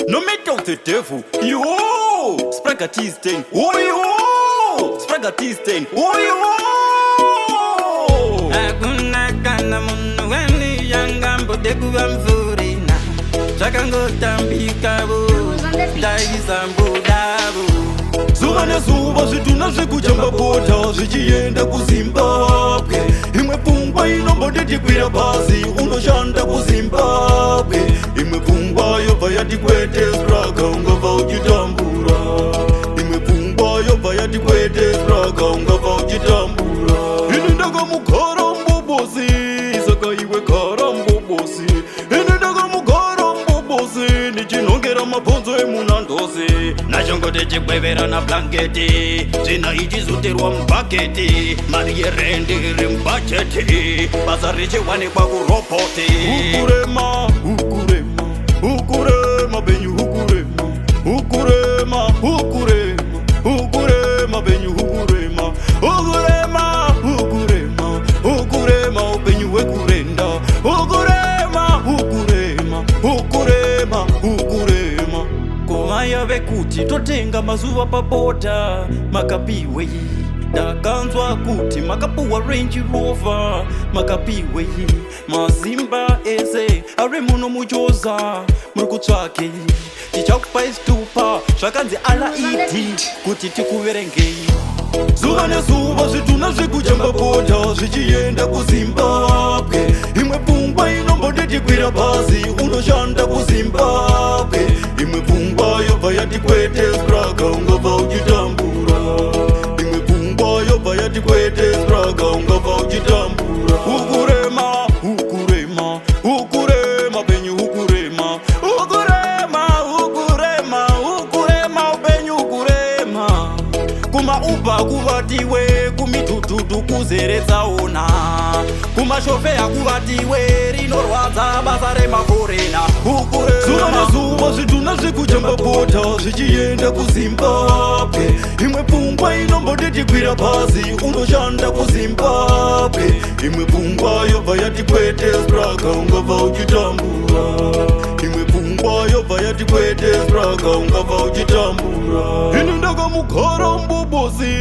No matter of the devil, yo, Spraga T-Stain, oh yo, Spraga T-Stain, oh yo. Hakuna kana munu wani yanga mbodeku wa mfurina Chakango tambika bu, daisa mbudabu Zuva nezuva zvituna zvekujamba bota zvichienda kuZimbabwe. Imwe pfungwa inombonditikwira pasi unoshanda kuZimbabwe. Imwe pfungwa yobva yati kwete Spraga ungabva uchitambura. Imwe pfungwa yobva yati kwete Spraga ungabva uchitambura. Ini ndakamugara mbobosi saka iwe gara mbobosi. Ini ndakamugara mbobosi ndichinongera mabhonzo emunandosi. Nachongote chikwevera na blanketi Zvina ichizoterwa mubhaketi Mari yerendi iri mubhajeti Basa richiwanikwa kurobhoti Ukurema, ukurema, ukurema benyu ukurema. Ukurema, ukurema, ukurema benyu ukurema. Ukurema, ukurema, ukurema upenyu wekurenda. Ukurema, ukurema, ukurema, ukurema. Kumayave kuti totenga mazuva pabota Makapiwe ndakanzwa kuti makapuwa Range Rover Makapiwe mazimba ese ari muno muchoza muri kutsvake tichakupai situpa zvakanzi alaiti kuti tikuverengei Zuva nezuva zvituna zvekujamba bota zvichienda kuZimbabwe. Imwe pfungwa inombonditikwira pasi unoshanda kuZimbabwe. Imwe pfungwa yobva yati kwete Spraga ungabva uchitambura. Imwe pfungwa yobva yati kwete Spraga ungabva uchitambura. Ukurema, ukurema, ukurema benyu ukurema. Ukurema, ukurema, ukurema upenyu ukurema. Kuma-Uber kuvatiwe kumitututu kuzeretsaona. Kumashofeya kuvatiwe rinorwadza basa remafurena. Zuva nezuva zvituna zvekujamba bota zvichienda kuZimbabwe. Imwe pfungwa inombonditikwira pasi unoshanda kuZimbabwe. Imwe pfungwa yobva yati kwete Spraga ungabva uchitambura. Imwe pfungwa yobva yati kwete Spraga ungabva uchitambura. Ini ndakamugara mbobosi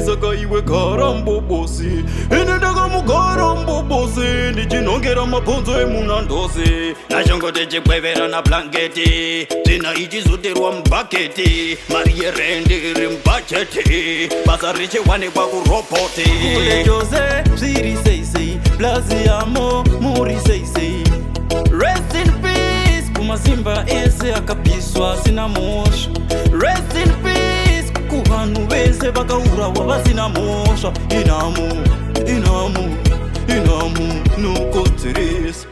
saka iwe gara mbobosi. Ini ndakamugara mbobosi ndichinongera mabhonzo emunandosi. Nachongote chikwevera na blanketi Zvina ichizoterwa mubhaketi Mari yerendi iri mubhajeti Basa richiwanikwa kurobhoti Kule chose zviri seisei Blaziamo muri seisei Rest in peace kumazimba ese akapiswa asina mhosva. Rest in peace kuvanhu vese vakaurawa vasina mhosva. Inamo, inamo, inamo nokodzeresa.